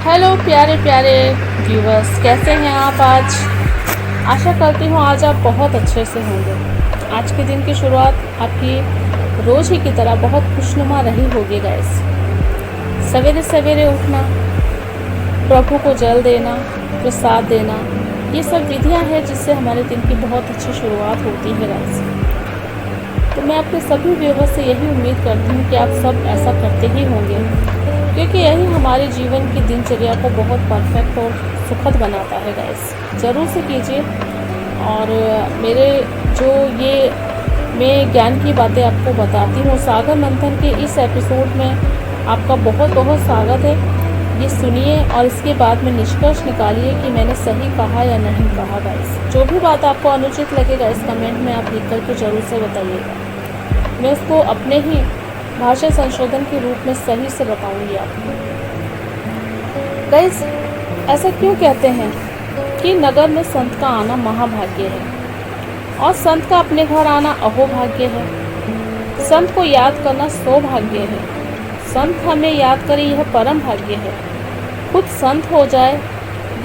Hello प्यारे प्यारे viewers, कैसे हैं आप आज। आशा करती हूँ आज आप बहुत अच्छे से होंगे। आज के दिन की शुरुआत आपकी रोज़ ही की तरह बहुत खुशनुमा रही होगी गाइस। सवेरे सवेरे उठना, प्रभु को जल देना, प्रसाद देना, ये सब विधियाँ हैं जिससे हमारे दिन की बहुत अच्छी शुरुआत होती है गाइस। तो मैं अपने सभी व्यूवर्स से यही उम्मीद करती हूँ कि आप सब ऐसा करते ही होंगे, क्योंकि यही हमारे जीवन की दिनचर्या को बहुत परफेक्ट और सुखद बनाता है गाइस। ज़रूर से कीजिए। और मेरे जो ये मैं ज्ञान की बातें आपको बताती हूँ सागर मंथन के इस एपिसोड में, आपका बहुत बहुत स्वागत है। ये सुनिए और इसके बाद में निष्कर्ष निकालिए कि मैंने सही कहा या नहीं कहा गाइस। जो भी बात आपको अनुचित लगेगा इस कमेंट में आप लिख करके ज़रूर से बताइएगा। मैं उसको अपने ही भाषा संशोधन के रूप में सही से बताऊंगी आपको। गाइस, ऐसा क्यों कहते हैं कि नगर में संत का आना महाभाग्य है और संत का अपने घर आना अहोभाग्य है। संत को याद करना सौभाग्य है। संत हमें याद करे यह परम भाग्य है। खुद संत हो जाए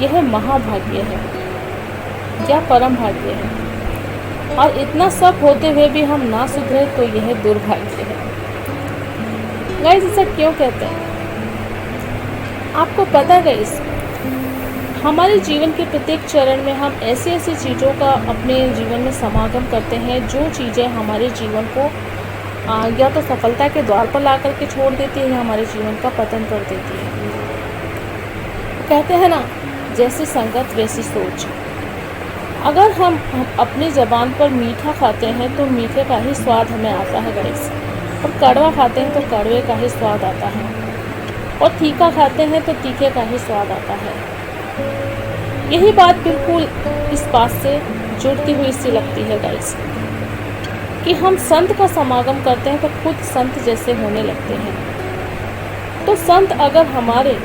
यह महाभाग्य है या परम भाग्य है। और इतना सब होते हुए भी हम ना सुधरे तो यह दुर्भाग्य है। गाइस, ऐसा क्यों कहते हैं? आपको पता है गाइस, हमारे जीवन के प्रत्येक चरण में हम ऐसी ऐसी चीज़ों का अपने जीवन में समागम करते हैं जो चीज़ें हमारे जीवन को या तो सफलता के द्वार पर ला करके छोड़ देती है या हमारे जीवन का पतन कर देती है। कहते हैं ना, जैसी संगत वैसी सोच। अगर हम अपनी ज़बान पर मीठा खाते हैं तो मीठे का ही स्वाद हमें आता है गाइस, और कड़वा खाते हैं तो कड़वे का ही स्वाद आता है, और तीखा खाते हैं तो तीखे का ही स्वाद आता है। यही बात बिल्कुल इस बात से जुड़ती हुई सी लगती है गाइस कि हम संत का समागम करते हैं तो खुद संत जैसे होने लगते हैं। तो संत अगर हमारे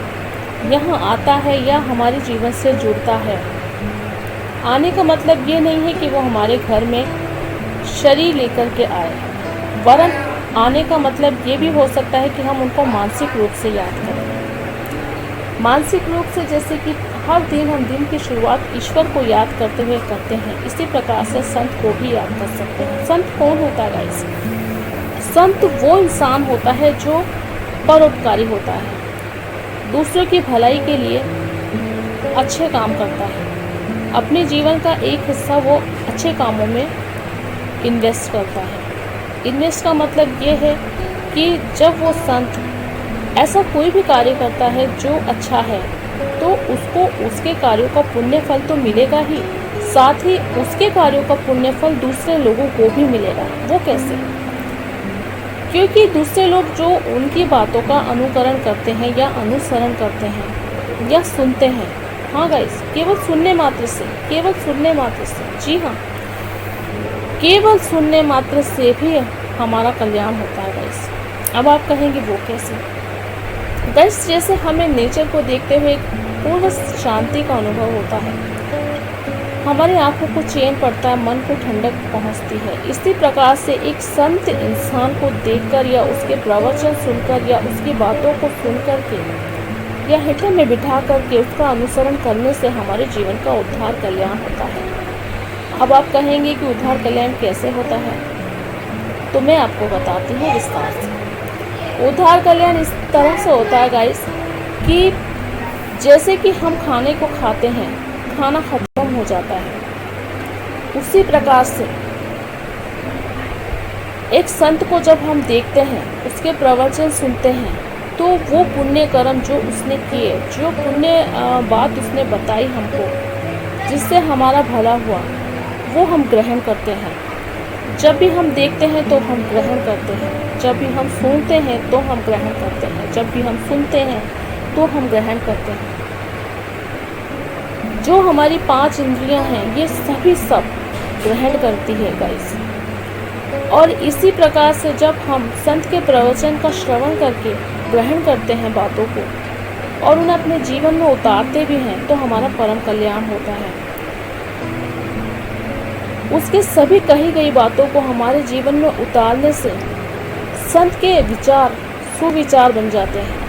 यहाँ आता है या हमारे जीवन से जुड़ता है, आने का मतलब ये नहीं है कि वो हमारे घर में शरीर लेकर के आए, वरन आने का मतलब ये भी हो सकता है कि हम उनको मानसिक रूप से याद करें। मानसिक रूप से जैसे कि हर दिन हम दिन की शुरुआत ईश्वर को याद करते हुए करते हैं, इसी प्रकार से संत को भी याद कर सकते हैं। संत कौन होता है गाइस? संत वो इंसान होता है जो परोपकारी होता है, दूसरों की भलाई के लिए अच्छे काम करता है, अपने जीवन का एक हिस्सा वो अच्छे कामों में इन्वेस्ट करता है। इन्वेस्ट का मतलब ये है कि जब वो संत ऐसा कोई भी कार्य करता है जो अच्छा है, तो उसको उसके कार्यों का पुण्य फल तो मिलेगा ही, साथ ही उसके कार्यों का पुण्य फल दूसरे लोगों को भी मिलेगा। वो कैसे? क्योंकि दूसरे लोग जो उनकी बातों का अनुकरण करते हैं या अनुसरण करते हैं या सुनते हैं, हाँ गाइस, केवल सुनने मात्र से, केवल सुनने मात्र से, जी हाँ, केवल सुनने मात्र से भी हमारा कल्याण होता है गाइस। अब आप कहेंगे वो कैसे? गाइस, जैसे हमें नेचर को देखते हुए पूर्ण शांति का अनुभव होता है, हमारी आंखों को चैन पड़ता है, मन को ठंडक पहुंचती है। इसी प्रकार से एक संत इंसान को देखकर या उसके प्रवचन सुनकर या उसकी बातों को सुनकर के या हृदय में बिठा करके उसका अनुसरण करने से हमारे जीवन का उद्धार कल्याण होता है। अब आप कहेंगे कि उद्धार कल्याण कैसे होता है, तो मैं आपको बताती हूँ विस्तार से। उद्धार कल्याण इस तरह से होता है गाइस कि जैसे कि हम खाने को खाते हैं, खाना खत्म हो जाता है, उसी प्रकार से एक संत को जब हम देखते हैं, उसके प्रवचन सुनते हैं, तो वो पुण्य कर्म जो उसने किए, जो पुण्य बात उसने बताई हमको, जिससे हमारा भला हुआ, वो हम ग्रहण करते हैं। जब भी हम देखते हैं तो हम ग्रहण करते हैं, जब भी हम सुनते हैं तो हम ग्रहण करते हैं, जब भी हम सुनते हैं तो हम ग्रहण करते हैं। जो हमारी 5 इंद्रियां हैं, ये सभी सब ग्रहण करती है गाइस। और इसी प्रकार से जब हम संत के प्रवचन का श्रवण करके ग्रहण करते हैं बातों को और उन्हें अपने जीवन में उतारते भी हैं, तो हमारा परम कल्याण होता है। उसके सभी कही गई बातों को हमारे जीवन में उतारने से संत के विचार सुविचार बन जाते हैं।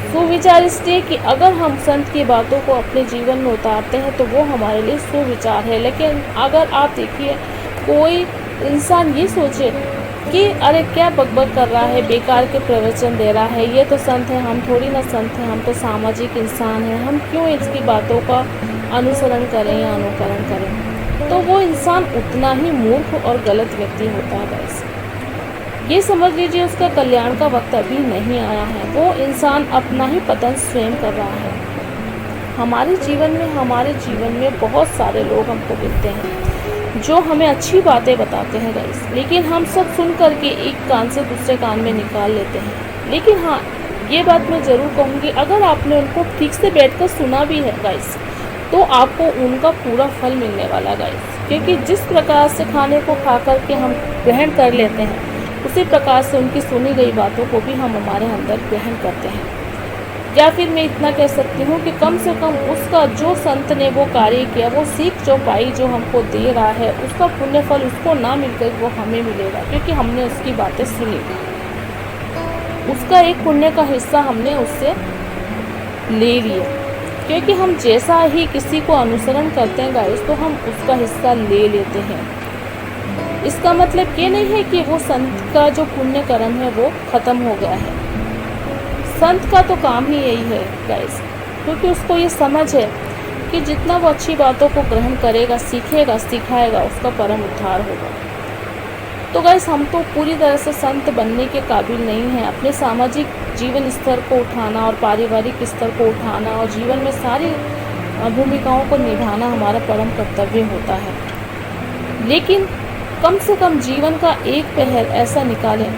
सुविचार इसलिए कि अगर हम संत की बातों को अपने जीवन में उतारते हैं तो वो हमारे लिए सुविचार है। लेकिन अगर आप देखिए कोई इंसान ये सोचे कि अरे क्या बकबक कर रहा है, बेकार के प्रवचन दे रहा है, ये तो संत है, हम थोड़ी ना संत हैं, हम तो सामाजिक इंसान हैं, हम क्यों इसकी बातों का अनुसरण करें या अनुकरण करें, तो वो इंसान उतना ही मूर्ख और गलत व्यक्ति होता है। गाइस ये समझ लीजिए उसका कल्याण का वक्त अभी नहीं आया है, वो इंसान अपना ही पतन स्वयं कर रहा है। हमारे जीवन में बहुत सारे लोग हमको मिलते हैं जो हमें अच्छी बातें बताते हैं गाइस, लेकिन हम सब सुन करके एक कान से दूसरे कान में निकाल लेते हैं। लेकिन हाँ, ये बात मैं ज़रूर कहूँगी, अगर आपने उनको ठीक से बैठकर सुना भी है गाइस, तो आपको उनका पूरा फल मिलने वाला गाइस, क्योंकि जिस प्रकार से खाने को खा करके हम ग्रहण कर लेते हैं, उसी प्रकार से उनकी सुनी गई बातों को भी हम हमारे अंदर ग्रहण करते हैं। या फिर मैं इतना कह सकती हूँ कि कम से कम उसका जो संत ने वो कार्य किया, वो सीख जो पाई जो हमको दे रहा है, उसका पुण्य फल उसको ना मिलकर वो हमें मिलेगा, क्योंकि हमने उसकी बातें सुनी। उसका एक पुण्य का हिस्सा हमने उससे ले लिया, क्योंकि हम जैसा ही किसी को अनुसरण करते हैं गाइस, तो हम उसका हिस्सा ले लेते हैं। इसका मतलब ये नहीं है कि वो संत का जो पुण्य कर्म है वो खत्म हो गया है। संत का तो काम ही यही है गाइस, क्योंकि उसको ये समझ है कि जितना वो अच्छी बातों को ग्रहण करेगा, सीखेगा, सिखाएगा, उसका परम उद्धार होगा। तो गाइस हम तो पूरी तरह से संत बनने के काबिल नहीं हैं। अपने सामाजिक जीवन स्तर को उठाना और पारिवारिक स्तर को उठाना और जीवन में सारी भूमिकाओं को निभाना हमारा परम कर्तव्य होता है। लेकिन कम से कम जीवन का एक पहर ऐसा निकालें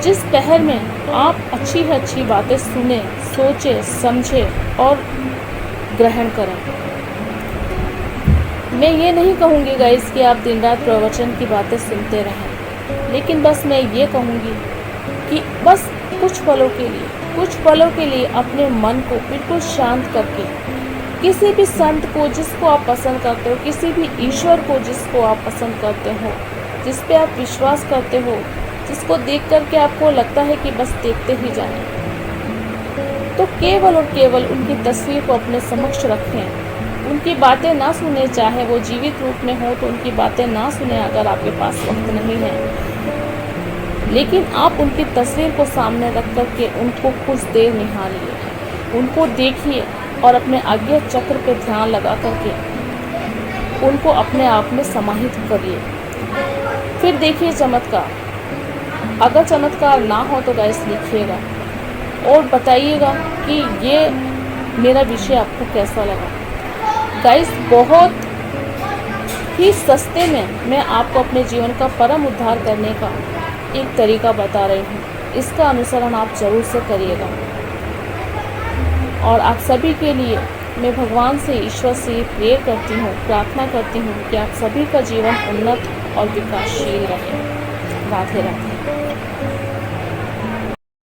जिस पहर में आप अच्छी बातें सुने, सोचे, समझे और ग्रहण करें। मैं ये नहीं कहूँगी गाइस कि आप दिन रात प्रवचन की बातें सुनते रहें, लेकिन बस मैं ये कहूँगी कि बस कुछ पलों के लिए अपने मन को बिल्कुल शांत करके किसी भी संत को जिसको आप पसंद करते हो, किसी भी ईश्वर को जिसको आप पसंद करते हो, जिस पे आप विश्वास करते हो, जिसको देख करके आपको लगता है कि बस देखते ही जाएं, तो केवल और केवल उनकी तस्वीर को अपने समक्ष रखें। उनकी बातें ना सुने, चाहे वो जीवित रूप में हो तो उनकी बातें ना सुने अगर आपके पास वक्त नहीं है, लेकिन आप उनकी तस्वीर को सामने रख करके उनको कुछ देर निहारिए, उनको देखिए और अपने आज्ञा चक्र पे ध्यान लगा करके उनको अपने आप में समाहित करिए। फिर देखिए चमत्कार। अगर चमत्कार ना हो तो गाइस लिखिएगा और बताइएगा कि ये मेरा विषय आपको कैसा लगा। गाइस बहुत ही सस्ते में मैं आपको अपने जीवन का परम उद्धार करने का एक तरीका बता रही हूँ, इसका अनुसरण आप जरूर से करिएगा। और आप सभी के लिए मैं भगवान से, ईश्वर से प्रेयर करती हूँ, प्रार्थना करती हूँ कि आप सभी का जीवन उन्नत और विकासशील रहे। राधे राधे।